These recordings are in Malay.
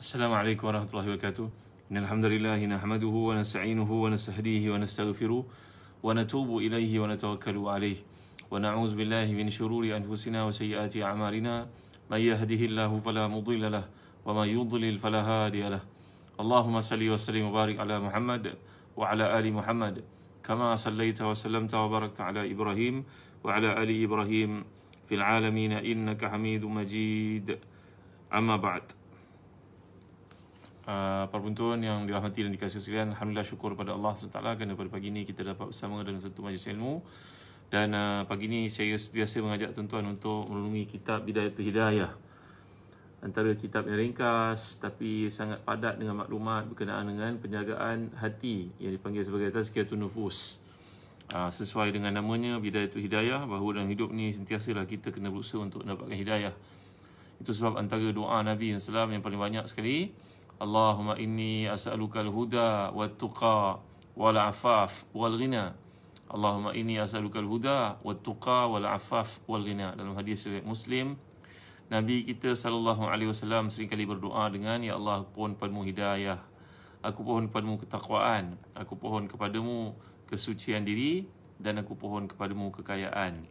Assalamualaikum warahmatullahi wabarakatuh. Innal hamdalillah nahmaduhu wa nasta'inuhu wa nastahdihi wa nastaghfiruh wa natubu ilaihi wa natawakkalu alaihi wa na'udzu billahi min shururi anfusina wa sayyiati a'malina may yahdihillahu fala mudilla lah wa may yudlil fala hadiya lah. Allahumma salli wa sallim wa barik ala Muhammad wa ala ali Muhammad kama sallaita wa sallamta wa barakta ala Ibrahim wa ala ali Ibrahim fil alamin innaka Hamidum Majid. Amma ba'd. Para penonton yang dirahmati dan dikasihi sekalian, alhamdulillah syukur pada Allah SWT kerana pada pagi ini kita dapat bersama dalam satu majlis ilmu. Dan pagi ini saya biasa mengajak tuan-tuan untuk merenungi kitab Bidayatul Hidayah. Antara kitab yang ringkas tapi sangat padat dengan maklumat berkenaan dengan penjagaan hati yang dipanggil sebagai tazkiyatun nufus. Sesuai dengan namanya Bidayatul Hidayah, bahawa dalam hidup ni sentiasalah kita kena berusaha untuk mendapatkan hidayah. Itu sebab antara doa Nabi SAW yang paling banyak sekali, Allahumma inni as'alukal huda wat tuqa wal afaf wal ghina. Allahumma inni as'alukal huda wat tuqa wal afaf wal ghina. Dalam hadis riwayat Muslim, Nabi kita sallallahu alaihi wasallam seringkali berdoa dengan, ya Allah, aku pohon padamu hidayah, aku pohon padamu ketakwaan, aku pohon kepadamu kesucian diri, dan aku pohon kepadamu kekayaan.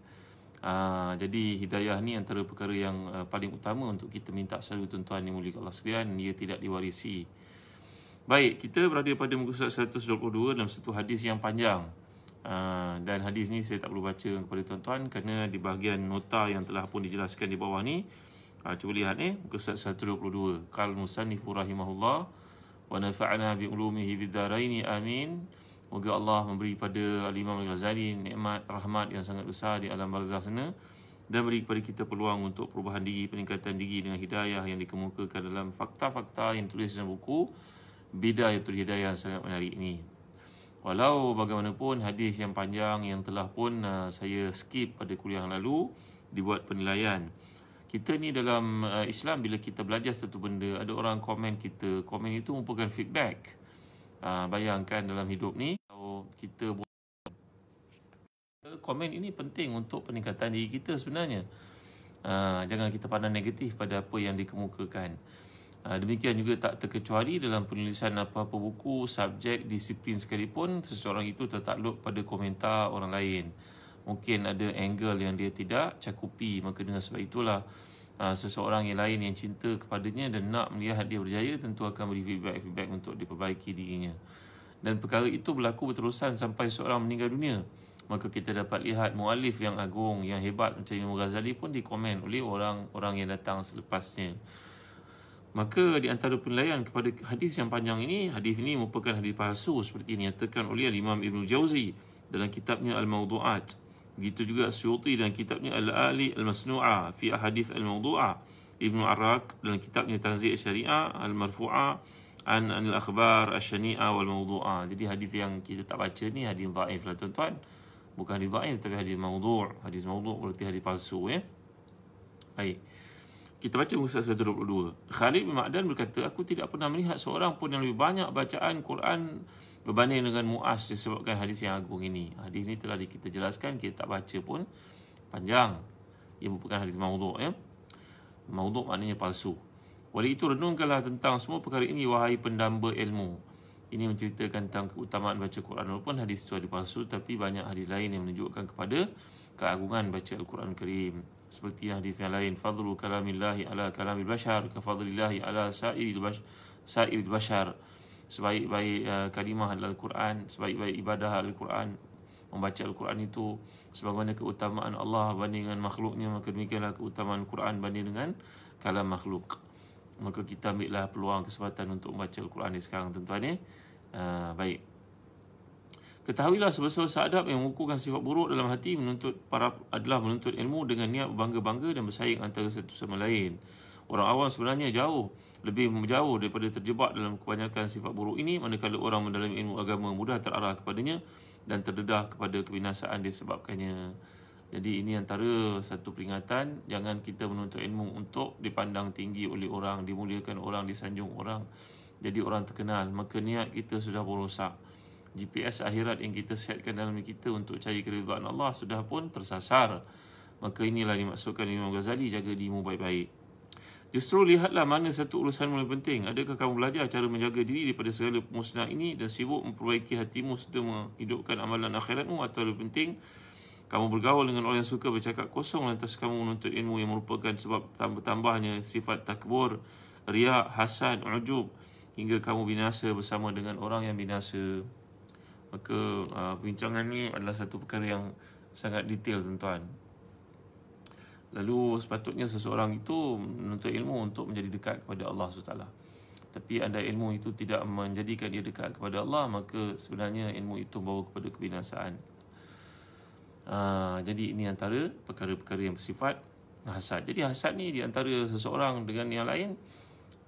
Jadi hidayah ni antara perkara yang paling utama untuk kita minta selalu, tuan-tuan yang mulia Allah sekalian. Ia tidak diwarisi. Baik, kita berada pada muka surat 122 dalam satu hadis yang panjang. Dan hadis ni saya tak perlu baca kepada tuan-tuan kerana di bahagian nota yang telah pun dijelaskan di bawah ni. Cuba lihat muka surat 122. Qal musannifu rahimahullah wa nafa'ana bi ulumihi fid dharain amin. Moga Allah memberi pada Al-Imam Al-Ghazali nikmat rahmat yang sangat besar di alam barzakh sana, dan beri kepada kita peluang untuk perubahan diri, peningkatan diri dengan hidayah yang dikemukakan dalam fakta-fakta yang tulis dalam buku Bidayatul Hidayah yang sangat menarik ini. Walau bagaimanapun hadis yang panjang yang telah pun saya skip pada kuliah yang lalu dibuat penilaian. Kita ni dalam Islam, bila kita belajar satu benda, ada orang komen kita, komen itu merupakan feedback. Bayangkan dalam hidup ni, kalau kita buat komen ini penting untuk peningkatan diri kita sebenarnya. Jangan kita pandang negatif pada apa yang dikemukakan. Demikian juga tak terkecuali dalam penulisan apa-apa buku, subjek, disiplin sekalipun, seseorang itu tertakluk pada komentar orang lain. Mungkin ada angle yang dia tidak cakupi, maka dengan sebab itulah seseorang yang lain yang cinta kepadanya dan nak melihat dia berjaya tentu akan beri feedback untuk diperbaiki dirinya. Dan perkara itu berlaku berterusan sampai seorang meninggal dunia. Maka kita dapat lihat muallif yang agung, yang hebat macam Imam Ghazali pun dikomen oleh orang-orang yang datang selepasnya. Maka di antara penilaian kepada hadis yang panjang ini, hadis ini merupakan hadis palsu seperti dinyatakan oleh Imam Ibn Jauzi dalam kitabnya Al-Mawdu'at. Begitu juga Suyuti dalam kitabnya Al-Ali Al-Masnu'ah fi Ahadith Al-Mawdu'ah. Ibnu Arraq dalam kitabnya Tanzi' Syariah Al-Marfu'ah an Al-Akhbar Al-Syani'ah Wal-Mawdu'ah. Jadi hadis yang kita tak baca ni hadis dhaif lah, tuan-tuan. Bukan hadis dhaif tapi hadis mawdu'. Hadis mawdu' berarti hadis palsu. Baik. Kita baca muka surat 122. Khalid bin Ma'dan berkata, aku tidak pernah melihat seorang pun yang lebih banyak bacaan Quran berbanding dengan Mu'az disebabkan hadis yang agung ini. Hadis ini telah kita jelaskan, kita tak baca pun, panjang. Ia merupakan hadis maudhu'. Maudhu' maknanya palsu. Oleh itu, renungkanlah tentang semua perkara ini, wahai pendamba ilmu. Ini menceritakan tentang keutamaan baca Quran. Walaupun hadis itu hadis palsu, tapi banyak hadis lain yang menunjukkan kepada keagungan baca Al-Quran Karim. Seperti hadis yang lain, fadlu kalamillahi ala kalamil bashar kafadlillahi ala sa'iril bashar. Sebaik-baik kalimah adalah Al-Quran, sebaik-baik ibadah Al-Quran, membaca Al-Quran itu sebagaimana keutamaan Allah banding dengan makhluknya, maka demikianlah keutamaan Al-Quran banding dengan kalam makhluk. Maka kita ambillah peluang kesempatan untuk membaca Al-Quran ni sekarang, tuan-tuan. Baik. Ketahuilah sebesar-besar adab yang mengukuhkan sifat buruk dalam hati adalah menuntut ilmu dengan niat berbangga-bangga dan bersaing antara satu sama lain. Orang awam sebenarnya lebih jauh daripada terjebak dalam kebanyakan sifat buruk ini, manakala orang mendalami ilmu agama mudah terarah kepadanya dan terdedah kepada kebinasaan disebabkannya. Jadi ini antara satu peringatan, jangan kita menuntut ilmu untuk dipandang tinggi oleh orang, dimuliakan orang, disanjung orang, jadi orang terkenal, maka niat kita sudah merosak. GPS akhirat yang kita setkan dalam kita untuk cari keridhaan Allah sudah pun tersasar. Maka inilah dimaksudkan Imam Ghazali, jaga dirimu baik-baik. Justru lihatlah mana satu urusan paling penting. Adakah kamu belajar cara menjaga diri daripada segala pemusnahan ini dan sibuk memperbaiki hatimu serta menghidupkan amalan akhiratmu, atau lebih penting kamu bergaul dengan orang yang suka bercakap kosong lantas kamu menuntut ilmu yang merupakan sebab tambah-tambahnya sifat takbur, riak, hasad, ujub hingga kamu binasa bersama dengan orang yang binasa. Maka perbincangan ni adalah satu perkara yang sangat detail, tuan-tuan. Lalu sepatutnya seseorang itu menuntut ilmu untuk menjadi dekat kepada Allah SWT. Tapi andai ilmu itu tidak menjadikan dia dekat kepada Allah, maka sebenarnya ilmu itu membawa kepada kebinasaan. Jadi ini antara perkara-perkara yang bersifat hasad. Jadi hasad ni di antara seseorang dengan yang lain,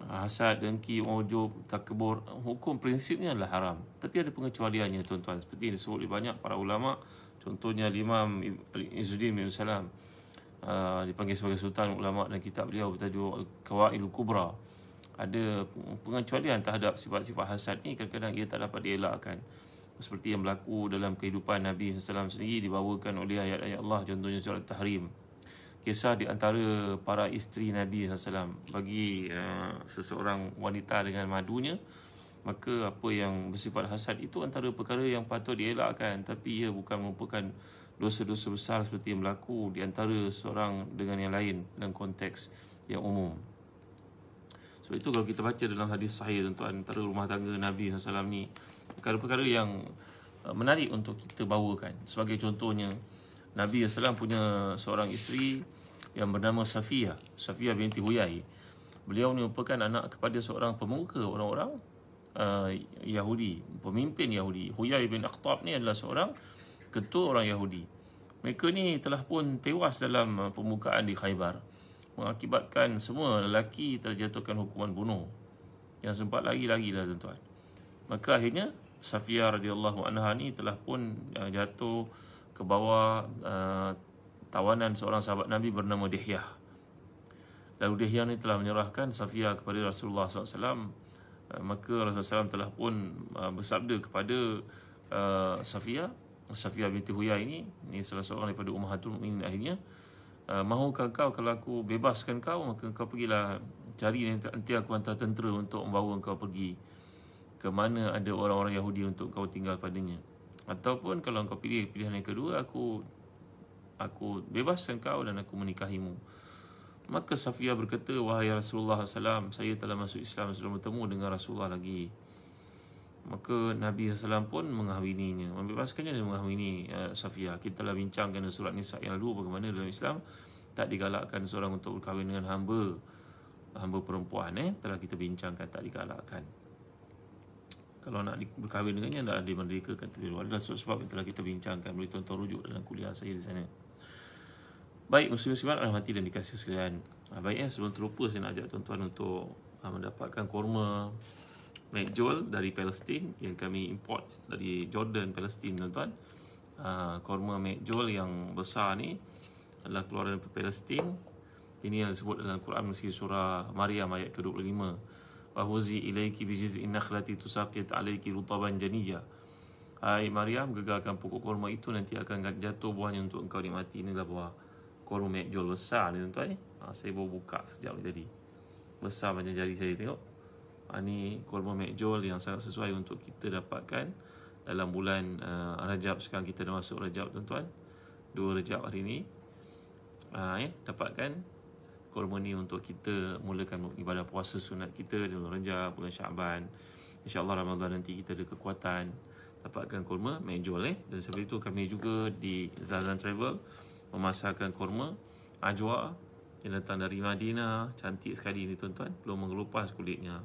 hasad, dengki, ujub, takabur, hukum prinsipnya adalah haram. Tapi ada pengecualiannya, tuan-tuan. Seperti yang disebut oleh banyak para ulama. Contohnya Imam Izzuddin bin Salam, dipanggil sebagai sultan ulama, dan kitab beliau bertajuk Qawaidul Kubra. Ada pengecualian terhadap sifat-sifat hasad ni, kadang-kadang ia tak dapat dielakkan. Seperti yang berlaku dalam kehidupan Nabi SAW sendiri, dibawakan oleh ayat-ayat Allah. Contohnya surat Tahrim, kisah di antara para isteri Nabi SAW. Bagi seseorang wanita dengan madunya, maka apa yang bersifat hasad itu antara perkara yang patut dielakkan, tapi ia bukan merupakan dosa-dosa besar seperti yang berlaku di antara seorang dengan yang lain dalam konteks yang umum. Sebab itu kalau kita baca dalam hadis sahih, tuan-tuan, antara rumah tangga Nabi SAW ni, perkara-perkara yang menarik untuk kita bawakan. Sebagai contohnya, Nabi SAW punya seorang isteri yang bernama Safiyah binti Huyai. Beliau ni merupakan anak kepada seorang pemuka orang-orang Yahudi, pemimpin Yahudi. Huyai bin Akhtab ni adalah seorang ketua orang Yahudi. Mereka ni telah pun tewas dalam pembukaan di Khaybar, mengakibatkan semua lelaki terjatuhkan hukuman bunuh. Yang sempat lagi-lagi lah, tuan-tuan. Maka akhirnya Safiyah radhiyallahu anha ni telah pun jatuh ke bawah tawanan seorang sahabat Nabi bernama Dihyah. Lalu Dihyah ni telah menyerahkan Safiyah kepada Rasulullah SAW. Maka Rasulullah SAW telah pun bersabda kepada Safiyah binti Huyai ini salah seorang daripada Ummahatul Mukminin, akhirnya, mahukah kau kalau aku bebaskan kau, maka kau pergilah cari, nanti aku hantar tentera untuk membawa kau pergi ke mana ada orang-orang Yahudi untuk kau tinggal padanya. Ataupun kalau kau pilih pilihan yang kedua, aku bebaskan kau dan aku menikahimu. Maka Safiyah berkata, wahai Rasulullah SAW, saya telah masuk Islam sebelum bertemu dengan Rasulullah lagi. Maka Nabi SAW pun mengahwininya, membebaskannya dan mengahwini Safiyah. Kita telah bincangkan dalam surat Nisa yang lalu bagaimana dalam Islam tak digalakkan seorang untuk berkahwin dengan hamba perempuan. Telah kita bincangkan tak digalakkan. Kalau nak berkahwin dengannya, adalah dimerdekakan terlebih dahulu. Adalah sebab yang telah kita bincangkan. Boleh tuan-tuan rujuk dalam kuliah saya di sana. Baik, muslim-muslimat rahmati dan dikasihi sekalian. Baiknya, sebelum terlupa, saya nak ajak tuan-tuan untuk mendapatkan kurma McJowl dari Palestin yang kami import dari Jordan, Palestin, tuan-tuan. Kurma McJowl yang besar ni adalah keluaran dari Palestin. Ini yang disebut dalam Quran Mesir surah Maryam ayat ke-25. Wa huzi ilaiki bi jiz'in nakhlati tusaqit alayki rutaban janiyya. Hai Maryam, gegarkan pokok kurma itu, nanti akan jatuh buahnya untuk engkau nikmati. Inilah buah kurma McJowl besar ni, tuan-tuan. Saya baru buka sekejap tadi. Besar macam jari saya, tengok. Ini kurma McJowl yang sangat sesuai untuk kita dapatkan dalam bulan Rajab. Sekarang kita dah masuk Rajab, tuan-tuan. 2 Rajab hari ni. Dapatkan kurma ni untuk kita mulakan ibadah puasa sunat kita dalam Rajab, bulan Syaban. InsyaAllah Ramadan nanti kita ada kekuatan dapatkan kurma McJowl. Dan sebab itu kami juga di Zazan Travel memasarkan kurma ajwa yang datang dari Madinah. Cantik sekali ni, tuan-tuan. Belum mengelupas kulitnya.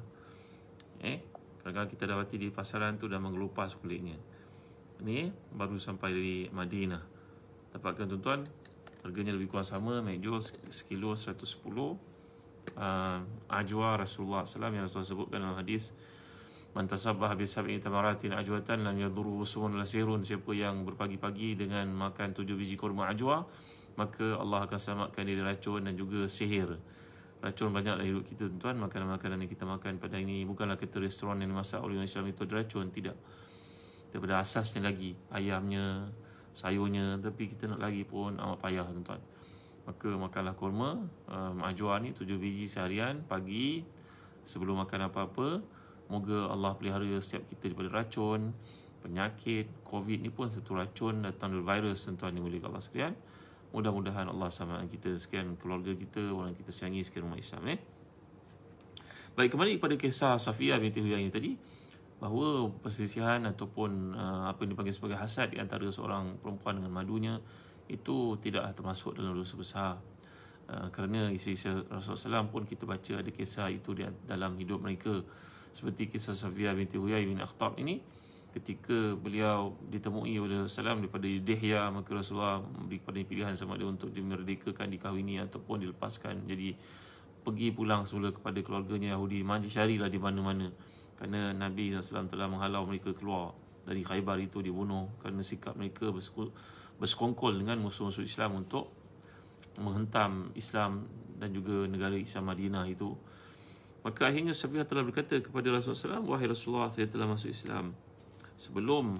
Kadang-kadang kita dapati di pasaran tu dah mengelupas kulitnya. Ni baru sampai dari Madinah. Dapatkan, tuan-tuan. Harganya lebih kurang sama. McJowl sekilo 110. Ajwa Rasulullah SAW yang Rasulullah sebutkan dalam hadis, man tasabbah bi sab'i tamaratin ajwatan lam yadurru sumun la sirun. Siapa yang berpagi-pagi dengan makan 7 biji kurma ajwa, maka Allah akan selamatkan dia dari racun dan juga sihir. Racun banyaklah hidup kita, tuan-tuan. Makanan-makanan yang kita makan pada ini bukanlah kata restoran yang dimasak oleh orang Islam itu ada racun, tidak. Daripada asasnya lagi, ayamnya, sayurnya, tapi kita nak lagi pun amat payah, tuan-tuan. Maka makanlah kurma ajwa ni 7 biji seharian pagi sebelum makan apa-apa. Moga Allah pelihara setiap kita daripada racun, penyakit. Covid ni pun satu racun datang dari virus, tuan-tuan yang mulia Allah sekalian. Mudah-mudahan Allah sama kita sekian, keluarga kita, orang kita sayangi, sekian umat Islam. Baik, kembali kepada kisah Safiyah binti Huyai ini tadi, bahawa perselisihan ataupun apa yang dipanggil sebagai hasad di antara seorang perempuan dengan madunya itu tidaklah termasuk dalam dosa besar. Kerana isteri-isteri Rasulullah SAW pun kita baca ada kisah itu dalam hidup mereka. Seperti kisah Safiyah binti Huyai bin Akhtab ini, ketika beliau ditemui oleh Rasulullah daripada Dihya, maka Rasulullah memberi kepada pilihan sama ada untuk dimerdekakan, dikahwini ataupun dilepaskan. Jadi pergi pulang semula kepada keluarganya Yahudi, carilah di mana-mana. Kerana Nabi SAW telah menghalau mereka keluar dari Khaybar itu, dibunuh kerana sikap mereka bersekongkol dengan musuh-musuh Islam untuk menghentam Islam dan juga negara Islam Madinah itu. Maka akhirnya Safiyah telah berkata kepada Rasulullah SAW, wahai Rasulullah, saya telah masuk Islam sebelum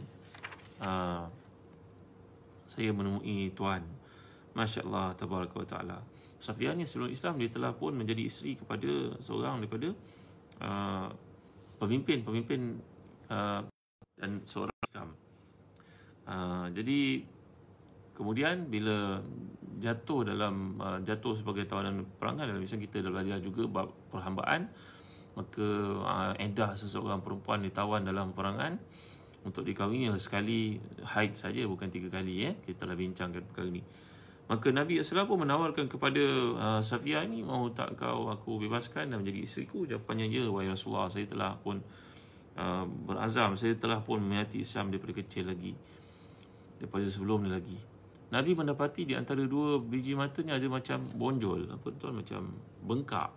saya menemui Tuan. Masya Allah, tabaraka wa ta'ala. Safiyah ni sebelum Islam dia telah pun menjadi isteri kepada seorang daripada pemimpin dan seorang Islam. Jadi kemudian bila jatuh sebagai tawanan perangan, dalam Islam kita dah belajar juga bab perhambaan, maka edah seseorang perempuan ditawan dalam perangan untuk dikahwini sekali haid saja, bukan 3 kali. Kita telah bincangkan perkara ini. Maka Nabi SAW pun menawarkan kepada Safiyah ni, mahu tak kau aku bebaskan dan menjadi isteriku? Jawapannya, ya wahai Rasulullah, saya telah pun berazam, saya telah pun menghayati Islam daripada kecil lagi, daripada sebelum ni lagi. Nabi mendapati di antara 2 biji matanya ada macam bonjol, tuan, macam bengkak.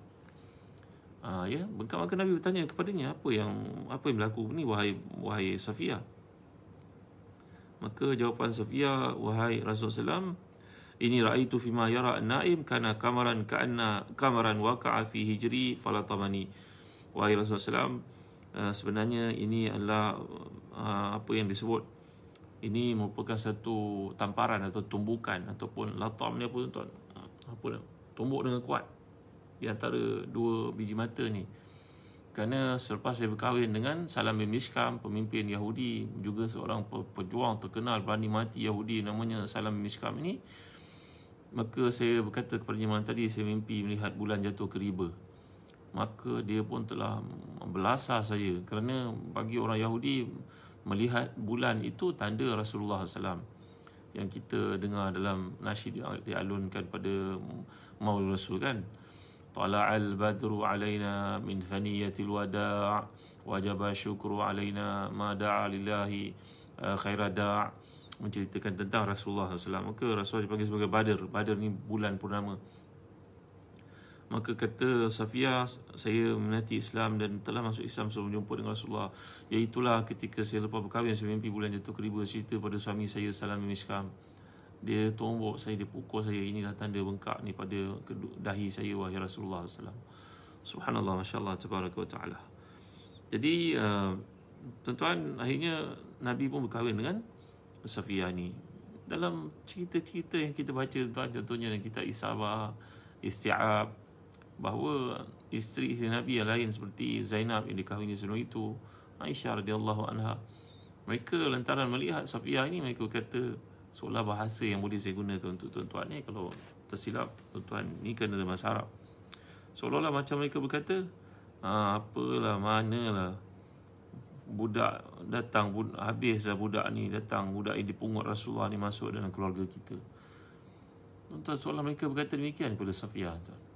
Bengkak. Maka Nabi bertanya kepadanya, apa yang berlaku ni wahai Safiyah? Maka jawapan Safiyah, wahai Rasulullah SAW, ini ra'aitu fima yara an-naim kana kamaran waqa'a fi hijri falatamani. Wahai Rasulullah SAW, sebenarnya ini adalah apa yang disebut, ini merupakan satu tamparan atau tumbukan, ataupun latam ni apa tuan? Tumbuk dengan kuat di antara 2 biji mata ni. Kerana selepas saya berkahwin dengan Salam bin Mishkam, pemimpin Yahudi, juga seorang pejuang terkenal berani mati Yahudi namanya Salam bin Mishkam ini, maka saya berkata kepadanya malam tadi, saya mimpi melihat bulan jatuh ke riba. Maka dia pun telah belasah saya, kerana bagi orang Yahudi melihat bulan itu tanda Rasulullah SAW, yang kita dengar dalam nasyid dialunkan pada Maulid Rasul kan. Tala'al badru alaina min faniyatil wada' wajaba syukru alaina ma da'a lillahi khairada', menceritakan tentang Rasulullah SAW. Maka Rasulullah dipanggil sebagai Badr. Badr ni bulan purnama. Maka kata Safiyah, saya menanti Islam dan telah masuk Islam sebelum jumpa dengan Rasulullah. Iaitulah ketika saya lepas berkahwin, saya mimpi bulan jatuh ke riba. Cerita pada suami saya, Salam bin Mishkam. Dia tombok saya, dia pukul saya. Inilah tanda bengkak ni pada dahi saya, wahai Rasulullah SAW. Subhanallah, Masya Allah, tabaraka wa ta'ala. Jadi tuan-tuan, akhirnya Nabi pun berkahwin dengan Safiyah ni. Dalam cerita-cerita yang kita baca, tuan, contohnya dalam kitab Isabah, Isti'ab, bahawa isteri-isteri Nabi yang lain seperti Zainab yang dikahwini sebelum itu, Aisyah radhiyallahu anha, mereka lantaran melihat Safiyah ini, mereka berkata, seolah bahasa yang boleh saya gunakan untuk tuan-tuan ni, kalau tersilap tuan-tuan ni kena dalam bahasa Arab, seolah-olah macam mereka berkata, apalah, manalah budak datang, habislah budak ni datang, budak ini dipungut Rasulullah ni masuk dalam keluarga kita. Tuan-tuan, seolah mereka berkata demikian kepada Safiyah, tuan.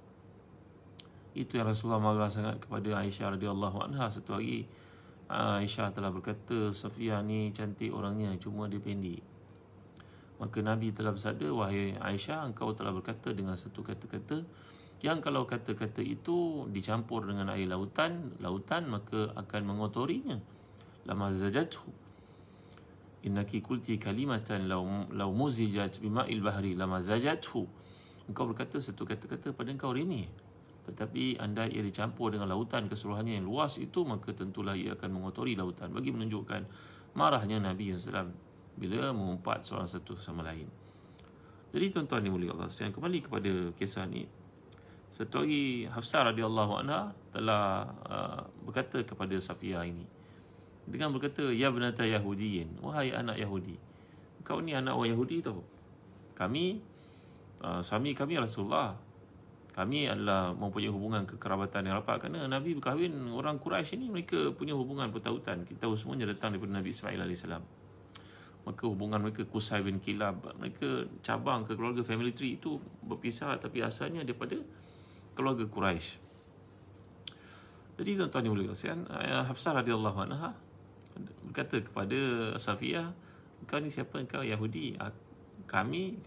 Itu yang Rasulullah marah sangat kepada Aisyah radhiyallahu anha. Satu hari Aisyah telah berkata, Safiyah ni cantik orangnya, cuma dia pendek. Maka Nabi telah bersabda, wahai Aisyah, engkau telah berkata dengan satu kata-kata yang kalau kata-kata itu dicampur dengan air lautan maka akan mengotorinya. Lama zajathu. Innaki kulti kalimatan law muzijat bima'il bahri lama zajathu. Engkau berkata satu kata-kata pada engkau remeh, tetapi andai ia dicampur dengan lautan keseluruhannya yang luas itu, maka tentulah ia akan mengotori lautan. Bagi menunjukkan marahnya Nabi SAW bila mengumpat seorang satu sama lain. Jadi tuan-tuan yang mulia Allah sekalian, kembali kepada kisah ni. Satu hari Hafsah radhiyallahu anha telah berkata kepada Safiyah ini dengan berkata, ya binata Yahudiyin, wahai anak Yahudi, kau ni anak orang Yahudi tau. Kami suami kami Rasulullah, kami adalah mempunyai hubungan kekerabatan yang rapat kerana Nabi berkahwin orang Quraisy ini, mereka punya hubungan pertautan. Kita tahu semuanya datang daripada Nabi Ismail AS. Maka hubungan mereka Qusay bin Kilab, mereka cabang ke keluarga family tree itu berpisah, tapi asalnya daripada keluarga Quraisy. Jadi tuan-tuan yang mulia sekalian, Hafsah radhiyallahu anha berkata kepada Safiyah, kau ni siapa? Kau Yahudi. Kami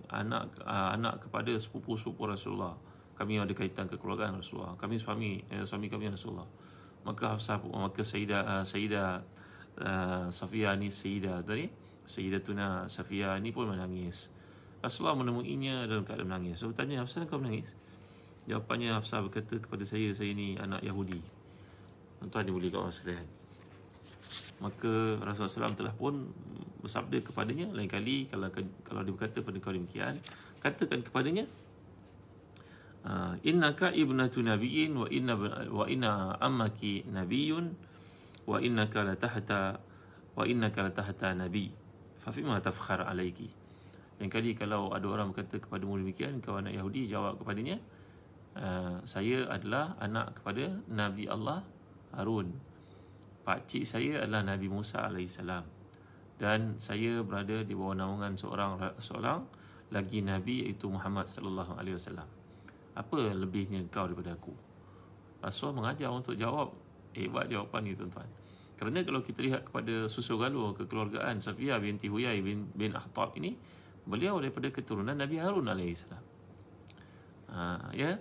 anak kepada sepupu-sepupu Rasulullah. Kami ada kaitan kekeluargaan Rasulullah. Kami suami kami Rasulullah. Maka Hafsah, maka Sayyidah Safiyah ni, Sayyidatuna Safiyah ni pun menangis. Rasulullah menemuinya dalam keadaan menangis. So bertanya, Hafsah, kau menangis? Jawapannya, Hafsah berkata kepada saya ni anak Yahudi. Tuan-tuan dimuliakan Allah sekalian. Maka Rasulullah SAW telah pun bersabda kepadanya, lain kali kalau dia berkata pada kau demikian, katakan kepadanya, innaka ibnatu nabiyyin wa inna ammaki nabiyyun wa innaka la tahta nabi fa fima tafkhar alayki. Lain kali kalau ada orang berkata kepadamu demikian, kau anak Yahudi, jawab kepadanya, saya adalah anak kepada Nabi Allah Harun. Pakcik saya adalah Nabi Musa AS. Dan saya berada di bawah naungan seorang lagi Nabi, iaitu Muhammad sallallahu alaihi wasallam. Apa lebihnya kau daripada aku? Rasul mengajar untuk jawab. Hebat jawapan ni tuan-tuan. Kerana kalau kita lihat kepada susu galur kekeluargaan Safiyah binti Huyai bin Akhtab ini, beliau daripada keturunan Nabi Harun AS. Ya,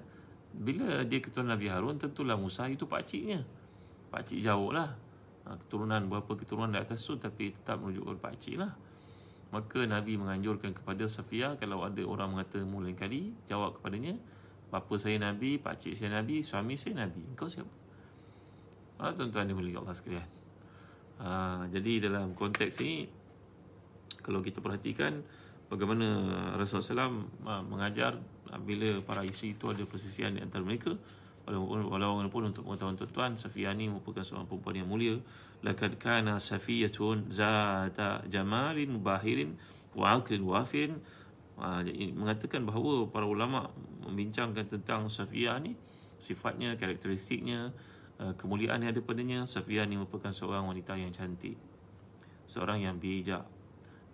bila dia keturunan Nabi Harun, tentulah Musa itu pakciknya. Pakcik jauh lah. Keturunan berapa keturunan di atas tu, tapi tetap menunjukkan pakcik lah. Maka Nabi menganjurkan kepada Safiyah, kalau ada orang mengata lain kali, jawab kepadanya, bapa saya Nabi, pakcik saya Nabi, suami saya Nabi. Engkau siapa? Tuan-tuan dimuliakan Allah sekalian. Jadi dalam konteks ini, kalau kita perhatikan bagaimana Rasulullah SAW mengajar bila para isteri itu ada persisian di antara mereka, walaupun untuk pengetahuan tuan-tuan, Safiyah ni merupakan seorang perempuan yang mulia. Laqad kana Safiyatun zata jamalin mubahirin wa aqlin wafirin. Mengatakan bahawa para ulama membincangkan tentang Safiyah ni, sifatnya, karakteristiknya, kemuliaan yang ada padanya. Safiyah ni merupakan seorang wanita yang cantik, seorang yang bijak.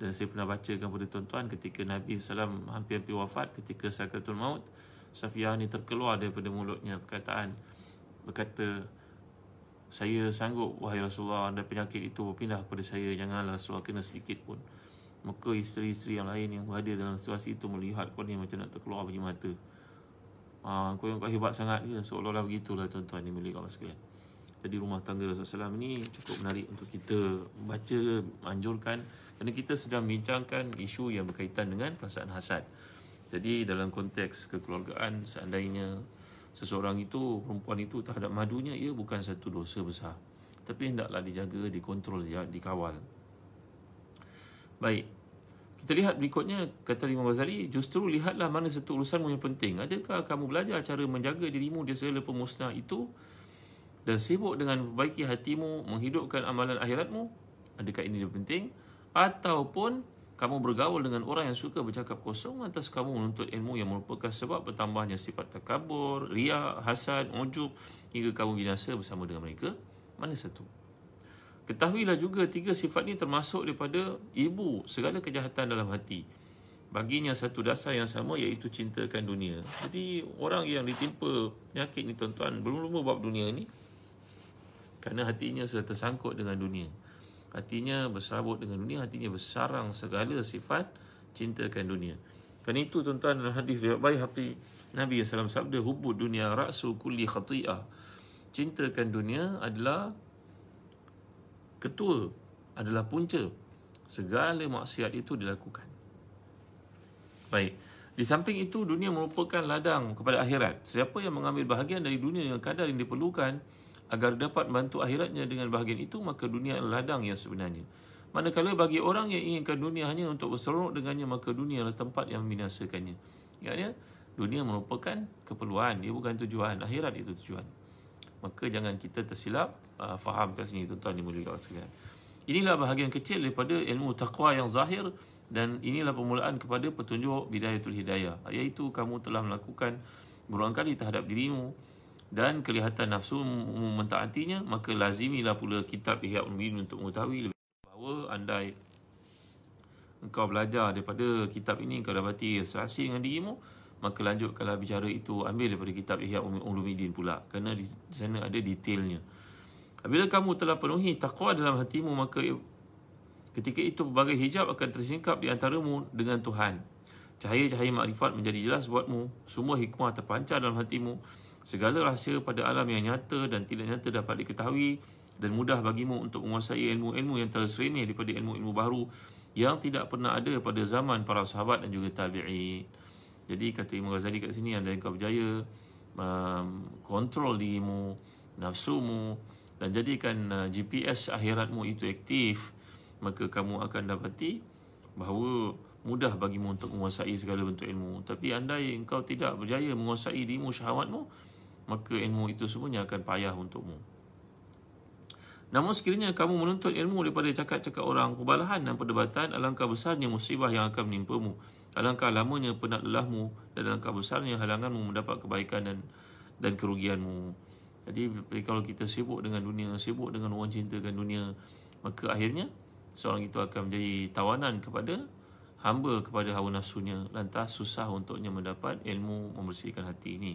Dan saya pernah bacakan kepada tuan-tuan ketika Nabi SAW hampir-hampir wafat, ketika sakaratul maut, Safiyah ni terkeluar daripada mulutnya perkataan, berkata, saya sanggup wahai Rasulullah, dan penyakit itu berpindah kepada saya, janganlah Rasulullah kena sedikit pun. Maka isteri-isteri yang lain yang berada dalam situasi itu melihat kepada macam nak terkeluar bagi mata. Kau hebat sangat ke? Seolah-olah begitulah tuan-tuan ni milik Allah sekalian. Jadi rumah tangga Rasulullah SAW ini cukup menarik untuk kita baca, anjurkan, kerana kita sedang bincangkan isu yang berkaitan dengan perasaan hasad. Jadi dalam konteks kekeluargaan, seandainya seseorang itu, perempuan itu terhadap madunya, ia bukan satu dosa besar, tapi hendaklah dijaga, dikontrol, dikawal. Baik, kita lihat berikutnya, kata Imam Ghazali, justru lihatlah mana satu urusanmu yang penting. Adakah kamu belajar cara menjaga dirimu dari segala pemusnah itu dan sibuk dengan memperbaiki hatimu, menghidupkan amalan akhiratmu? Adakah ini yang penting? Ataupun kamu bergaul dengan orang yang suka bercakap kosong atas kamu menuntut ilmu yang merupakan sebab bertambahnya sifat takabur, riya, hasad, ujub, hingga kamu binasa bersama dengan mereka? Mana satu? Ketahuilah juga 3 sifat ini termasuk daripada ibu segala kejahatan dalam hati. Baginya satu dasar yang sama, iaitu cintakan dunia. Jadi orang yang ditimpa penyakit ni tuan-tuan, belum lama bab dunia ni, kerana hatinya sudah tersangkut dengan dunia. Hatinya berserabut dengan dunia, hatinya bersarang segala sifat cintakan dunia. Kerana itu tuan-tuan, dalam hadis riwayat Baihaqi, Nabi SAW sabda, hubbud dunya ra'su kulli khati'ah. Cintakan dunia adalah ketua, adalah punca segala maksiat itu dilakukan. Baik, di samping itu dunia merupakan ladang kepada akhirat. Siapa yang mengambil bahagian dari dunia yang kadar yang diperlukan agar dapat membantu akhiratnya dengan bahagian itu, maka dunia adalah ladang yang sebenarnya. Manakala bagi orang yang inginkan dunia hanya untuk berseronok dengannya, maka dunia adalah tempat yang membinasakannya. Maksudnya, dunia merupakan keperluan, dia bukan tujuan. Akhirat itu tujuan. Maka jangan kita tersilap faham kat sini, tuan-tuan dimuliakan Allah sekalian. Inilah bahagian kecil daripada ilmu taqwa yang zahir, dan inilah permulaan kepada petunjuk bidayatul hidayah, iaitu kamu telah melakukan berulang kali terhadap dirimu dan kelihatan nafsu mentaatinya, maka lazimilah pula kitab Ihya Ulumuddin untuk mengetahui bahawa andai engkau belajar daripada kitab ini, engkau dapati serasi dengan dirimu, maka lanjutkanlah bicara itu, ambil daripada kitab Ihya Ulumuddin pula, kerana di sana ada detailnya. Apabila kamu telah penuhi taqwa dalam hatimu, maka ketika itu berbagai hijab akan tersingkap di antaramu dengan Tuhan. Cahaya-cahaya makrifat menjadi jelas buatmu, semua hikmah terpancar dalam hatimu, segala rahsia pada alam yang nyata dan tidak nyata dapat diketahui, dan mudah bagimu untuk menguasai ilmu-ilmu yang terseremeh daripada ilmu-ilmu baru yang tidak pernah ada pada zaman para sahabat dan juga tabi'in. Jadi kata Imam Ghazali kat sini, andai kau berjaya kontrol dirimu, nafsumu, dan jadikan GPS akhiratmu itu aktif, maka kamu akan dapati bahawa mudah bagimu untuk menguasai segala bentuk ilmu. Tapi andai engkau tidak berjaya menguasai dirimu, syahwatmu, maka ilmu itu semuanya akan payah untukmu. Namun sekiranya kamu menuntut ilmu daripada cakap-cakap orang, perbalahan dan perdebatan, alangkah besarnya musibah yang akan menimpamu. Alangkah lamanya penat lelahmu, dan alangkah besarnya halanganmu mendapat kebaikan dan kerugianmu. Jadi kalau kita sibuk dengan dunia, sibuk dengan orang cintakan dunia, maka akhirnya seorang itu akan menjadi tawanan kepada hamba kepada hawa nafsunya, lantas susah untuknya mendapat ilmu membersihkan hati ini.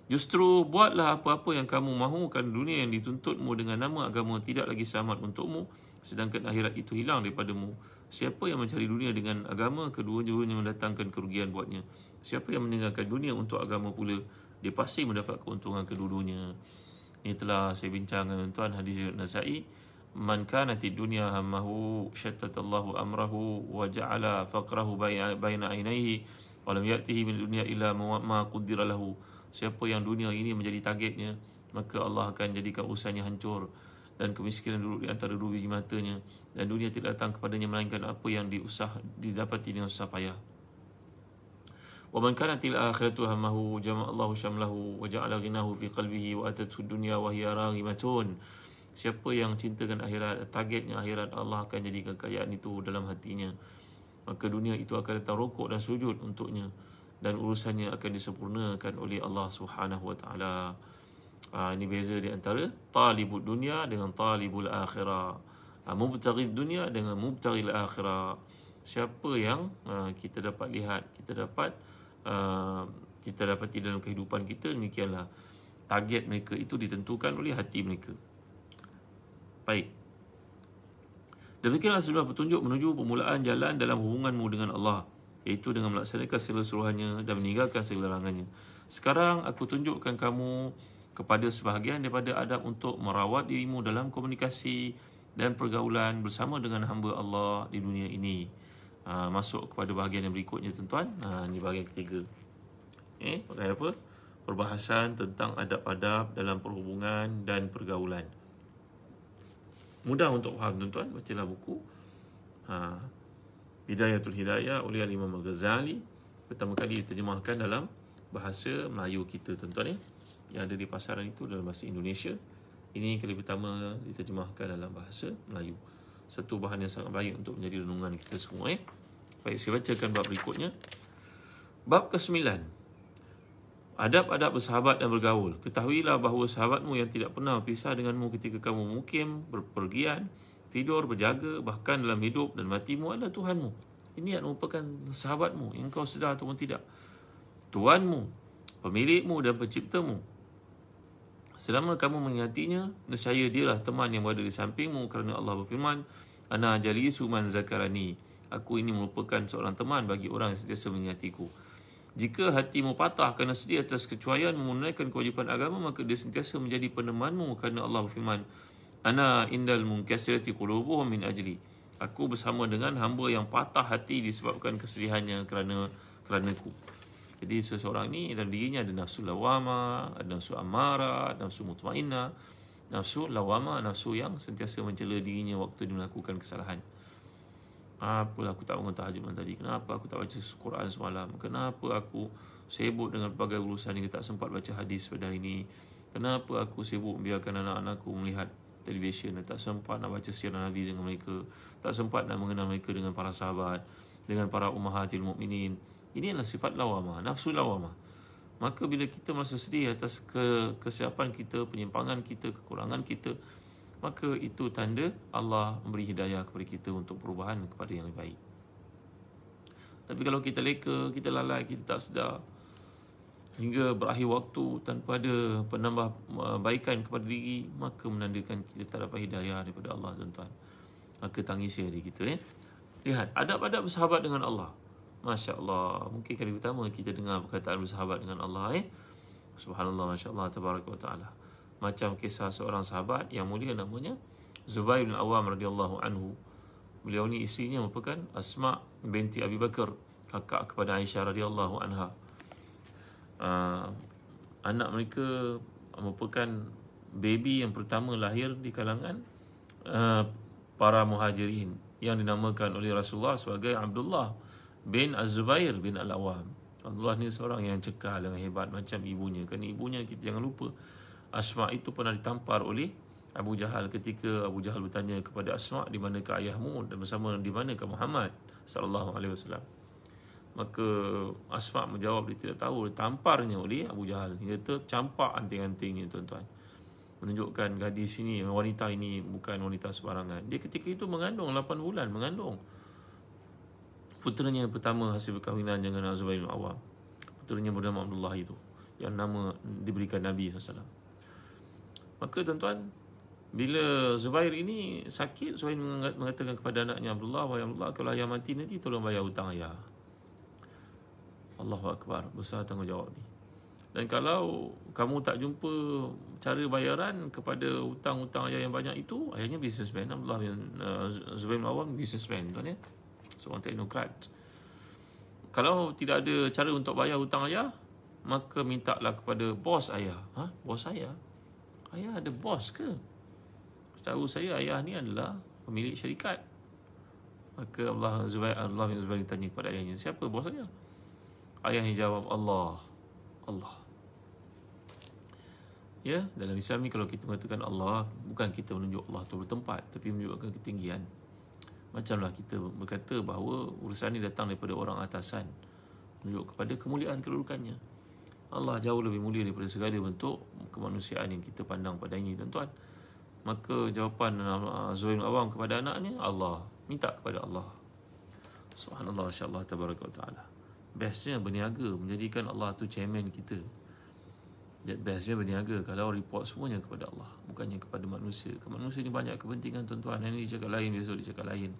Justru buatlah apa-apa yang kamu mahu, kerana dunia yang dituntutmu dengan nama agama tidak lagi selamat untukmu, sedangkan akhirat itu hilang daripadamu. Siapa yang mencari dunia dengan agama, kedua-duanya mendatangkan kerugian buatnya. Siapa yang meninggalkan dunia untuk agama pula, dia pasti mendapat keuntungan kedua-duanya. Ini telah saya bincang dengan tuan hadis Nasai. Man kanatid dunya hammahu syattatallahu amrahu wa ja'ala faqrahu baina ainaihi wa lam ya'tihi min dunya illa ma qaddara lahu. Siapa yang dunia ini menjadi targetnya, maka Allah akan jadikan urusannya hancur dan kemiskinan duduk di antara dua biji matanya, dan dunia tidak datang kepadanya melainkan apa yang didapati dengan susah payah. Wa man kanatil akhiratu hammahu jama'allahu syamlahu wa ja'ala ghinahu fi qalbihi wa atathu dunya wa hiya raghimatun. Siapa yang cintakan akhirat, targetnya akhirat, Allah akan jadikan kekayaan itu dalam hatinya, maka dunia itu akan datang rukuk dan sujud untuknya, dan urusannya akan disempurnakan oleh Allah Subhanahu wa taala. Ini beza di antara talibud dunia dengan talibul akhirah, mubtaghi dunia dengan mubtaghil akhirah. Siapa yang kita dapat lihat, kita dapati dalam kehidupan kita, demikianlah target mereka itu ditentukan oleh hati mereka. Baik. Demikianlah sebuah petunjuk menuju permulaan jalan dalam hubunganmu dengan Allah, iaitu dengan melaksanakan segala suruhannya dan meninggalkan segala larangannya. Sekarang aku tunjukkan kamu kepada sebahagian daripada adab untuk merawat dirimu dalam komunikasi dan pergaulan bersama dengan hamba Allah di dunia ini. Masuk kepada bahagian yang berikutnya, tuan-tuan. Ini bahagian ketiga. Bahagian apa? Perbahasan tentang adab-adab dalam perhubungan dan pergaulan. Mudah untuk faham, tuan-tuan. Bacalah buku Bidayatul Hidayah oleh Imam Ghazali. Pertama kali diterjemahkan dalam bahasa Melayu kita, tuan-tuan, yang ada di pasaran itu dalam bahasa Indonesia. Ini kali pertama diterjemahkan dalam bahasa Melayu. Satu bahan yang sangat baik untuk menjadi renungan kita semua. Baik, saya bacakan bab berikutnya. Bab ke-9. Adab-adab bersahabat dan bergaul. Ketahuilah bahawa sahabatmu yang tidak pernah berpisah denganmu ketika kamu mukim, berpergian, tidur, berjaga, bahkan dalam hidup dan matimu adalah Tuhanmu. Ini adalah merupakan sahabatmu yang kau sedar ataupun tidak. Tuhanmu, pemilikmu dan penciptamu. Selama kamu mengingatinya, nescaya dialah teman yang berada di sampingmu, kerana Allah berfirman, Ana jalisu man zakarani. Aku ini merupakan seorang teman bagi orang yang sentiasa mengingatiku. Jika hatimu patah kerana sedih atas kecuaian menunaikan kewajipan agama, maka dia sentiasa menjadi penemanmu, kerana Allah berfirman, Ana indal munkasirati qulubuhum min ajli. Aku bersama dengan hamba yang patah hati disebabkan kesedihannya kerana-ku. Jadi seseorang ni dalam dirinya ada nafsu lawamah, ada nafsu amarah, ada nafsu mutmainnah. Nafsu lawamah, nafsu yang sentiasa mencela dirinya waktu dia melakukan kesalahan. Apalah aku tak bangun tahajud malam tadi? Kenapa aku tak baca Quran semalam? Kenapa aku sibuk dengan pelbagai urusan hingga tak sempat baca hadis pada hari ini? Kenapa aku sibuk biarkan anak-anakku melihat televisyen dan tak sempat nak baca sirah Nabi dengan mereka, tak sempat nak mengenal mereka dengan para sahabat, dengan para ummahatil mukminin. Ini adalah sifat lawamah, nafsu lawamah. Maka bila kita merasa sedih atas kesiapan kita, penyimpangan kita, kekurangan kita, maka itu tanda Allah memberi hidayah kepada kita untuk perubahan kepada yang lebih baik. Tapi kalau kita leka, kita lalai, kita tak sedar, hingga berakhir waktu tanpa ada penambahbaikan kepada diri, maka menandakan kita tak dapat hidayah daripada Allah, tuan-tuan. Maka tangisi hati kita. Lihat, adab-adab bersahabat dengan Allah. Masya Allah. Mungkin kali pertama kita dengar perkataan bersahabat dengan Allah. Subhanallah, Masya Allah, Tabaraka wa Ta'ala. Macam kisah seorang sahabat yang mulia namanya Zubair bin Awam radhiyallahu anhu. Beliau ni isterinya merupakan Asma binti Abi Bakar, kakak kepada Aisyah radhiyallahu anha. Anak mereka merupakan baby yang pertama lahir di kalangan para muhajirin yang dinamakan oleh Rasulullah sebagai Abdullah bin Az-Zubair bin Al-Awam. Abdullah ni seorang yang cekal, yang hebat macam ibunya. Kerana ibunya, kita jangan lupa, Asma itu pernah ditampar oleh Abu Jahal ketika Abu Jahal bertanya kepada Asma, di manakah ayahmu dan bersama di manakah Muhammad sallallahu alaihi wasallam. Maka Asma menjawab dia tidak tahu, ditamparnya oleh Abu Jahal hingga tercampak anting-antingnya, tuan-tuan. Menunjukkan gadis ini, wanita ini bukan wanita sembarangan. Dia ketika itu mengandung 8 bulan, mengandung puteranya yang pertama hasil perkahwinan dengan Zubair bin Awam. Puteranya bernama Abdullah itu, yang nama diberikan Nabi SAW. Maka tuan-tuan, bila Zubair ini sakit, Zubair mengatakan kepada anaknya Abdullah, wahai Abdullah, kalau ayah mati nanti tolong bayar hutang ayah. Allahu Akbar, besar tanggungjawab ni. Dan kalau kamu tak jumpa cara bayaran kepada hutang-hutang ayah yang banyak itu, ayahnya businessman, Abdullah bin Zubair bin Awam businessman, tuan ya, seorang teknokrat. Kalau tidak ada cara untuk bayar hutang ayah, maka mintalah kepada bos ayah. Bos ayah? Ayah ada bos ke? Setahu saya ayah ni adalah pemilik syarikat. Maka Abdullah bin Zubair ditanya kepada ayahnya, siapa bos ayah? Ayahnya jawab, Allah. Ya, dalam Islam ni kalau kita mengatakan Allah, bukan kita menunjuk Allah tu bertempat, tapi menunjukkan ketinggian. Macamlah kita berkata bahawa urusan ini datang daripada orang atasan, menunjuk kepada kemuliaan kedudukannya. Allah jauh lebih mulia daripada segala bentuk kemanusiaan yang kita pandang pada ini, tuan-tuan. Maka jawapan Zubair bin Awam kepada anaknya, Allah. Minta kepada Allah. Subhanallah, insyaAllah, Tabaraka wa Ta'ala. Bestnya berniaga, menjadikan Allah tu chairman kita. Bestnya berniaga kalau report semuanya kepada Allah, bukannya kepada manusia. Manusia ni banyak kepentingan, tuan-tuan. Yang ni dia cakap lain, besok dia cakap lain.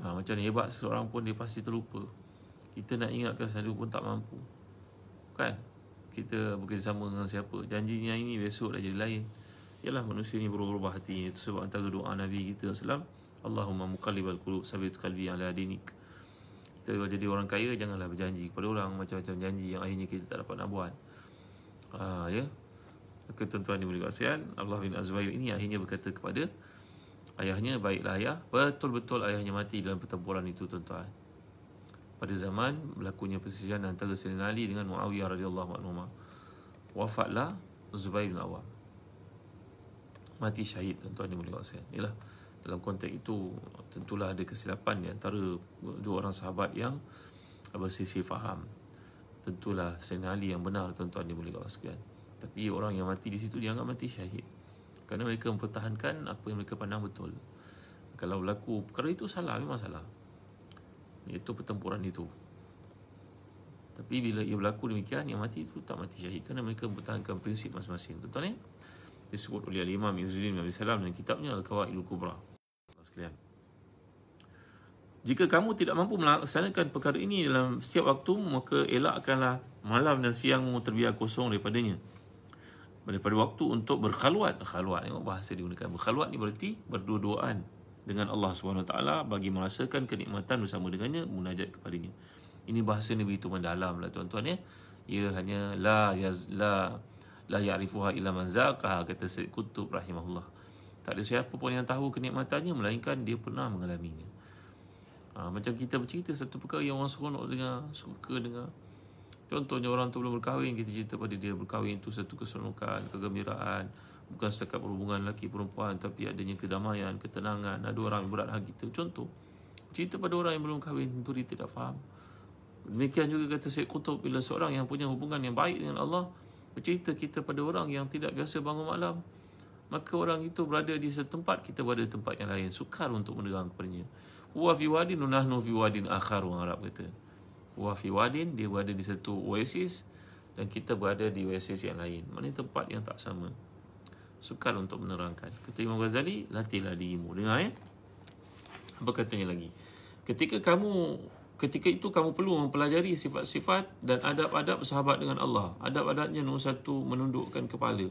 Macam ni hebat seorang pun dia pasti terlupa. Kita nak ingatkan selalu pun tak mampu. Kan? Kita bekerjasama dengan siapa, janjinya ini besok dah jadi lain. Yalah, manusia ni berubah hatinya. Itu sebab antara doa Nabi kita SAW, Allahumma muqallibal qulub sabit qalbi ala dinik. Kita kalau jadi orang kaya, janganlah berjanji kepada orang macam-macam janji yang akhirnya kita tak dapat nak buat. Ya. Maka tuan-tuan yang berkasihan, Abdullah bin Az-Zubair ini akhirnya berkata kepada ayahnya, baiklah ayah. Betul-betul ayahnya mati dalam pertempuran itu, tuan-tuan. Pada zaman berlakunya perselisihan antara Sayyidina Ali dengan Muawiyah radhiyallahu anhu. Wafatlah Zubair bin Awam. Mati syahid, tuan-tuan yang berkasihan. Yalah, dalam konteks itu tentulah ada kesilapan di antara dua orang sahabat yang berselisih faham. Tentulah Sayyidina Ali yang benar, tuan-tuan yang boleh sekalian. Tapi orang yang mati di situ dianggap mati syahid kerana mereka mempertahankan apa yang mereka pandang betul. Kalau berlaku perkara itu salah, memang salah, iaitu pertempuran itu. Tapi bila ia berlaku demikian, yang mati itu tak mati syahid kerana mereka mempertahankan prinsip masing-masing, tuan-tuan ya. Disebut oleh Al-Imam Izzuddin bin Abi Salam dalam kitabnya Al-Qawaidul Kubra. Sekalian, jika kamu tidak mampu melaksanakan perkara ini dalam setiap waktu, maka elakkanlah malam dan siangmu terbiar kosong daripada waktu untuk berkhalwat. Khalwat ni bahasa digunakan. Berkhalwat ni berarti berdua-duaan dengan Allah SWT bagi merasakan kenikmatan bersama dengannya, munajat kepadanya. Ini bahasa ni begitu mendalam lah, tuan-tuan ya. Ia hanya La ya'rifuha illa man zaqaha, kata Sayyid Qutb rahimahullah. Tak ada siapa pun yang tahu kenikmatannya melainkan dia pernah mengalaminya. Macam kita bercerita satu perkara yang orang seronok dengar, suka dengar. Contohnya orang tu belum berkahwin, kita cerita pada dia berkahwin itu satu keseronokan, kegembiraan. Bukan setakat perhubungan lelaki perempuan, tapi adanya kedamaian, ketenangan. Ada orang yang berat hati kita. Contoh, cerita pada orang yang belum kahwin, tentu dia tidak faham. Demikian juga kata Syekh Qutb, bila seorang yang punya hubungan yang baik dengan Allah bercerita kita pada orang yang tidak biasa bangun malam, maka orang itu berada di satu tempat, kita berada di tempat yang lain. Sukar untuk mendengar kepadanya. Huwa fi wadin nahnu fi wadin akhar, orang Arab kata. Huwa fi wadin, dia berada di satu oasis dan kita berada di oasis yang lain. Maknanya tempat yang tak sama. Sukar untuk menerangkan. Kata Imam Ghazali, latihlah dirimu. Dengar ya. Apa katanya lagi? Ketika itu kamu perlu mempelajari sifat-sifat dan adab-adab sahabat dengan Allah. Adab-adabnya nombor satu, menundukkan kepala.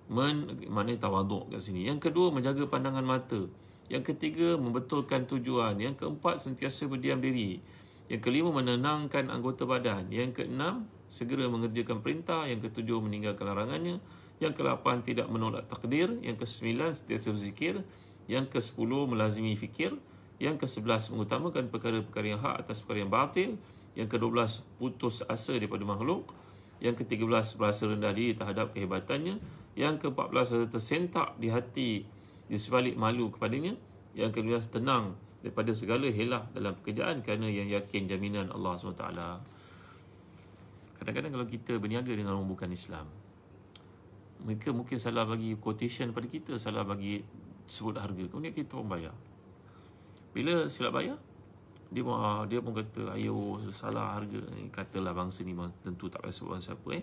Maknanya tawaduk kat sini. Yang kedua, menjaga pandangan mata. Yang ketiga, membetulkan tujuan. Yang keempat, sentiasa berdiam diri. Yang kelima, menenangkan anggota badan. Yang keenam, segera mengerjakan perintah. Yang ketujuh, meninggalkan larangannya. Yang ke-8, tidak menolak takdir. Yang ke-9, sentiasa berzikir. Yang ke-10, melazimi fikir. Yang ke-11, mengutamakan perkara-perkara yang hak atas perkara yang batil. Yang ke-12, putus asa daripada makhluk. Yang ke-13, berasa rendah diri terhadap kehebatannya. Yang ke-14, rasa tersentak di hati di sebalik malu kepadanya. Yang ke-15, tenang daripada segala helah dalam pekerjaan kerana yang yakin jaminan Allah SWT. Kadang-kadang kalau kita berniaga dengan orang bukan Islam, mereka mungkin salah bagi quotation pada kita, salah bagi sebut harga, kemudian kita pun bayar. Bila silap bayar, dia pun kata, ayo salah harga. Katalah bangsa ni tentu tak payah sebut siapa.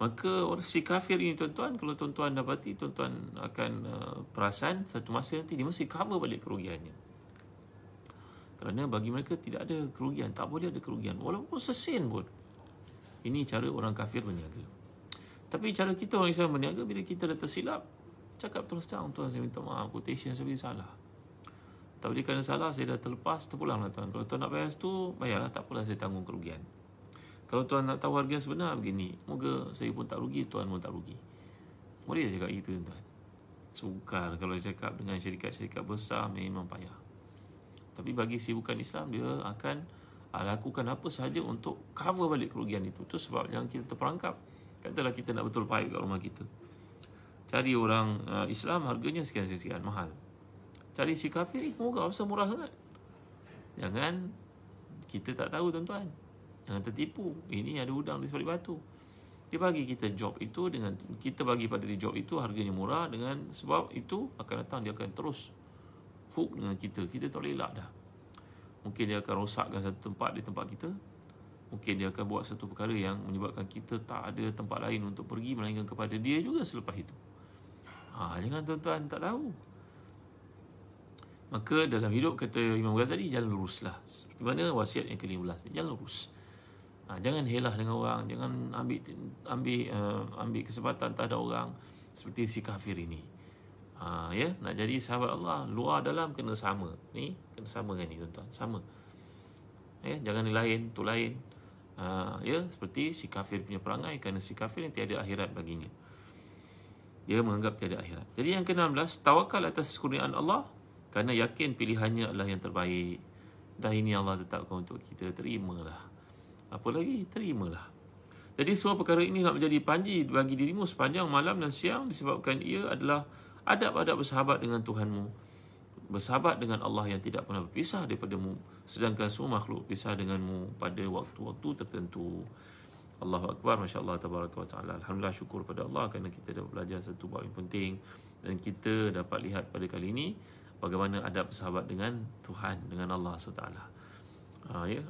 Maka orang si kafir ini, tuan-tuan, kalau tuan-tuan dapati, tuan-tuan akan perasan satu masa nanti dia mesti cover balik kerugiannya. Kerana bagi mereka tidak ada kerugian, tak boleh ada kerugian walaupun sesen pun. Ini cara orang kafir berniaga. Tapi cara kita orang Islam berniaga, bila kita dah tersilap, cakap terus terang, tuan saya minta maaf, quotation saya beri salah. Tak boleh kerana salah, saya dah terlepas, terpulanglah tuan. Kalau tuan nak bayar situ, bayarlah, tak apalah, saya tanggung kerugian. Kalau tuan nak tahu harga sebenar begini, moga saya pun tak rugi, tuan pun tak rugi. Boleh cakap gitu tuan. Sukar kalau cakap dengan syarikat-syarikat besar, memang payah. Tapi bagi si bukan Islam, dia akan lakukan apa sahaja untuk cover balik kerugian itu. Itu sebab yang kita terperangkap. Katalah kita nak betul pipe kat rumah kita, cari orang Islam, harganya sekian-sekian, mahal. Cari si kafir, murah, rasa murah sangat. Jangan, kita tak tahu tuan-tuan, jangan tertipu. Ini ada udang di sebalik batu. Dia bagi kita job itu, dengan kita bagi pada dia job itu, harganya murah. Dengan sebab itu akan datang, dia akan terus hook dengan kita. Kita tak boleh elak dah. Mungkin dia akan rosakkan satu tempat di tempat kita. Mungkin dia akan buat satu perkara yang menyebabkan kita tak ada tempat lain untuk pergi melainkan kepada dia juga selepas itu. Jangan tuan-tuan tak tahu. Maka dalam hidup, kata Imam Ghazali, jalan luruslah. Seperti mana wasiat yang ke-15 ni, jalan lurus. Jangan helah dengan orang, jangan ambil kesempatan tak ada orang seperti si kafir ini. Nak jadi sahabat Allah, luar dalam kena sama. Ni kena sama dengan ni tuan-tuan, sama. Jangan lain, tu lain. Seperti si kafir punya perangai, kerana si kafir yang tiada akhirat baginya. Dia menganggap tiada akhirat. Jadi yang ke-16, tawakal atas kurniaan Allah, kerana yakin pilihannya adalah yang terbaik. Dah ini Allah tetapkan untuk kita, terimalah. Apa lagi? Terimalah. Jadi semua perkara ini nak menjadi panji bagi dirimu sepanjang malam dan siang, disebabkan ia adalah adab-adab bersahabat dengan Tuhanmu, bersahabat dengan Allah yang tidak pernah berpisah daripadamu, sedangkan semua makhluk berpisah denganmu pada waktu-waktu tertentu. Allahu Akbar, Masya Allah, Tabaraka wa Ta'ala. Alhamdulillah, syukur pada Allah kerana kita dapat belajar satu bab yang penting. Dan kita dapat lihat pada kali ini bagaimana adab bersahabat dengan Tuhan, dengan Allah SWT.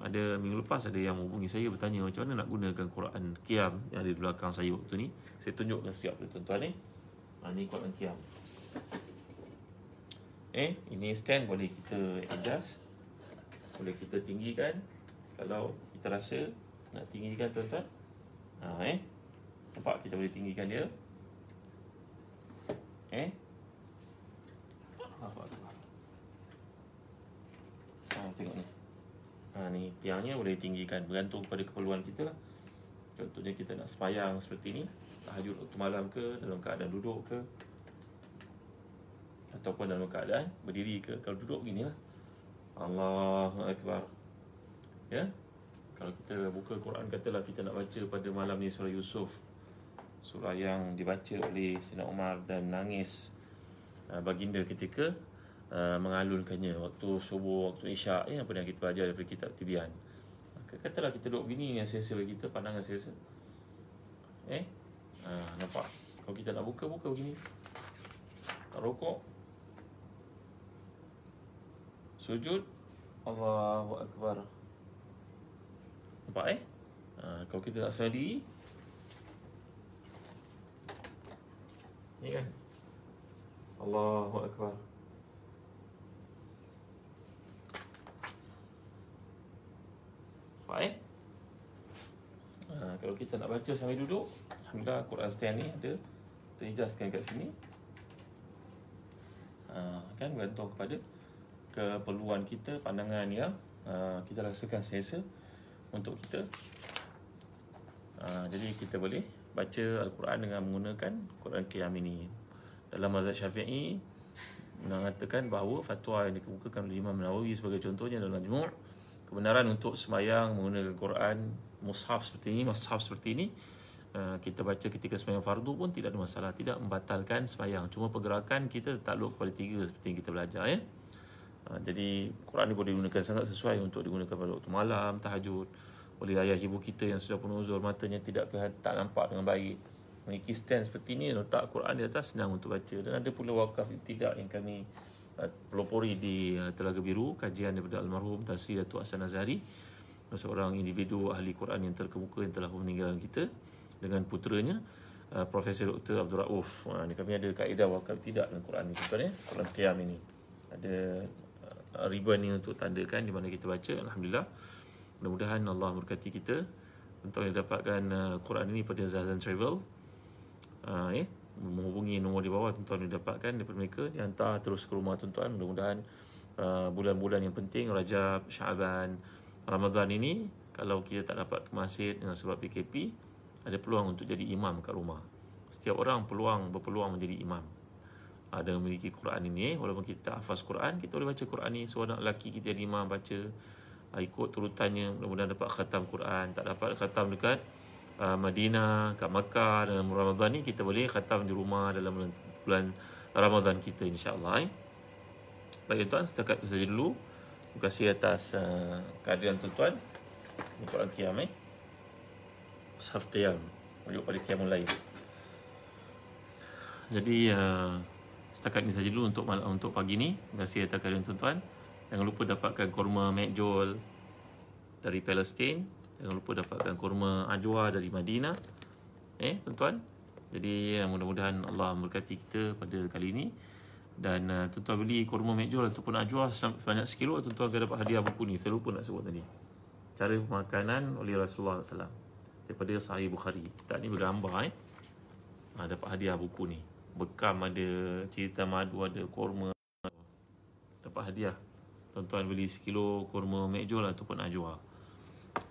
Ada minggu lepas ada yang menghubungi saya bertanya macam mana nak gunakan Quran Qiyam yang ada di belakang saya waktu ni. Saya tunjukkan siap pada tuan-tuan. Ni Quran Qiyam. Ini stand boleh kita adjust, boleh kita tinggikan kalau kita rasa nak tinggikan tuan-tuan. Nampak, kita boleh tinggikan dia. Tengok ni. Ni tiangnya boleh tinggikan, bergantung pada keperluan kita lah. contohnya kita nak sembahyang seperti ni, tahajud waktu malam ke, dalam keadaan duduk ke, ataupun dalam keadaan berdiri ke. Kalau duduk beginilah, Allahu Akbar. Ya, kalau kita buka Quran, katalah kita nak baca pada malam ni surah Yusuf, surah yang dibaca oleh Sayyidina Umar dan nangis baginda ketika mengalunkannya waktu subuh, waktu isyak, apa yang kita belajar daripada kitab Tibyan. Katalah kita duduk begini, yang selesa bagi kita, pandangan selesa. Nampak? Kalau kita nak buka begini, nak rokok, sujud, Allahu Akbar. Nampak kalau kita nak sendiri, ni kan, Allahu Akbar. Nampak kalau kita nak baca sambil duduk, alhamdulillah Quran stand ni ada terijazkan kat sini. Kan bergantung kepada keperluan kita, pandangan yang kita rasakan selesa untuk kita. Jadi kita boleh baca Al-Quran dengan menggunakan Quran Qiyam ini. Dalam mazhab Syafi'i mengatakan bahawa fatwa yang dikemukakan oleh Imam Nawawi sebagai contohnya dalam Majmu', kebenaran untuk sembahyang menggunakan Quran mushaf seperti ini, kita baca ketika sembahyang fardu pun tidak ada masalah, tidak membatalkan sembahyang. Cuma pergerakan kita takluk kepada 3 seperti yang kita belajar Jadi Quran ni boleh digunakan sangat sesuai untuk digunakan pada waktu malam, tahajud. Oleh ayah ibu kita yang sudah penuh uzur, matanya tak nampak dengan baik, memiliki stand seperti ni, letak Quran di atas, senang untuk baca. Dan ada pula wakaf ibtidak yang kami pelopori di Telaga Biru, kajian daripada almarhum Tan Sri Datuk Hassan Azhari, seorang individu ahli Quran yang terkemuka yang telah meninggalkan kita, dengan puteranya Profesor Dr. Abdul Rauf. Kami ada kaedah wakaf ibtidak dalam Quran ni, contohnya Quran Qiyam ini ada ribbon ni untuk tandakan di mana kita baca. Alhamdulillah, mudah-mudahan Allah memberkati kita. Tuan-tuan yang dapatkan Quran ini pada Zazan Travel, menghubungi nombor di bawah, tuan-tuan yang dapatkan daripada mereka, dihantar terus ke rumah tuan-tuan. Mudah-mudahan bulan-bulan yang penting, Rajab, Syaban, Ramadan ini, kalau kita tak dapat ke masjid dengan sebab PKP, ada peluang untuk jadi imam kat rumah. Setiap orang berpeluang menjadi imam. Ada memiliki Quran ini, walaupun kita hafaz Quran, kita boleh baca Quran ni. Seorang lelaki kita jadi imam, baca ikut turutannya, mudah-mudahan dapat khatam Quran. Tak dapat khatam dekat Madinah, kat Makkah dalam Ramadan ni, kita boleh khatam di rumah dalam bulan Ramadan kita, insya-Allah. Baik tuan, setakat itu saja dulu. Terima kasih atas kehadiran tuan-tuan di Quran Qiyam Mushaf Qiyam, merujuk pada Qiyamul Lail. Jadi setakat ini saja dulu untuk pagi ni. Terima kasih atas kehadiran tuan-tuan. Jangan lupa dapatkan kurma Mekjol dari Palestin. Jangan lupa dapatkan kurma Ajwa dari Madinah. Tuan-tuan. Jadi mudah-mudahan Allah memberkati kita pada kali ini. Dan tuan-tuan beli kurma Mekjol ataupun Ajwa sebanyak sekilo, tuan-tuan akan dapat hadiah buku ni. Saya lupa nak sebut tadi. Cara pemakanan oleh Rasulullah SAW daripada Sahih Bukhari. Tak ni bergambar dapat hadiah buku ni. Bekam ada, cerita madu ada, kurma, dapat hadiah. Tuan-tuan beli sekilo kurma Mekjol ataupun Ajwa.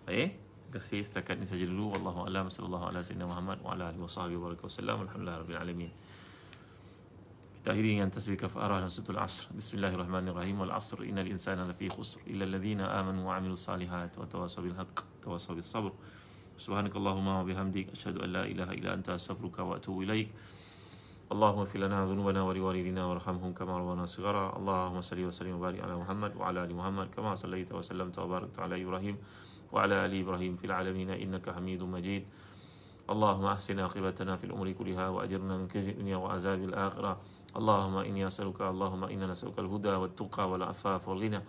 Baik, terima kasih. Setakat ini saja dulu. Wallahu a'lam. Sallallahu ala sayyidina Muhammad wa ala alihi wasallam. Alhamdulillah rabbil alamin. Kita akhiri dengan tasbih kafarah dan suratul asr. Bismillahirrahmanirrahim. Wal asr innal insana lafi khusr illa alladhina amanu wa 'amilus salihat wa tawassaw bil haqq wa tawassaw bis sabr. Subhanakallahumma wa bihamdik asyhadu an la ilaha illa anta astaghfiruka wa atubu ilaik. Allahumma ighfir lana dhunubana wa liwalidina warhamhum kama rabbana shighara. Allahumma salli wa sallim wa barik ala Muhammad wa ala ali Muhammad kama sallaita wa sallamta wa barakta ala Ibrahim wa ala ali Ibrahim fil alamin innaka Hamidum Majid. Allahumma ahsina aqibatana fil umuri kulliha wa ajirna min khizyid dunya wa azabil akhirah. Allahumma inni as'aluka, Allahumma inna nas'aluka al-huda wat tuqa wal afaf wal ghina.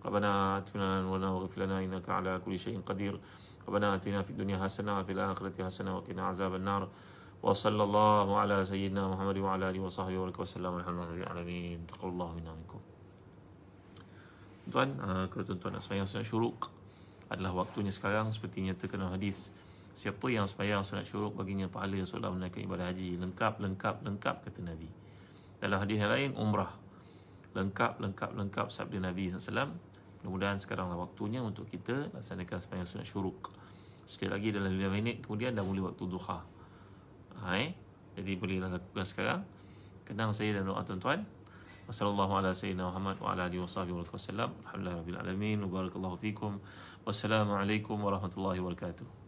Rabbana atina lana wa ighfir lana innaka ala kulli syai'in qadir. Rabbana atina fid dunya hasanah wa fil akhirati hasanah wa qina azaban nar. Wa sallallahu ala sayyidina Muhammad wa ala alihi wa sahbihi wa sallam. Alhamdulillahil alamin. Taqabbalallahu minna minkum. Tuan, kalau tuan-tuan nak sembahyang sunat syuruk, adalah waktunya sekarang seperti nyatakan dalam hadis. Siapa yang sembahyang sunat syuruk baginya pahala solat menunaikan ibadah haji. Lengkap kata Nabi. Dalam hadis yang lain, umrah. Lengkap sabda Nabi SAW. Mudah-mudahan sekaranglah waktunya untuk kita laksanakan sembahyang sunat syuruk. Sekali lagi dalam 5 minit kemudian dah mula waktu duha. Jadi bolehlah lakukan sekarang. Kenang saya dan doa tuan-tuan. Wassalamualaikum warahmatullahi wabarakatuh. Wa ala alihi wasallam. Alhamdulillahirabbil alamin. Wa barakallahu fikum. Wassalamualaikum warahmatullahi wabarakatuh.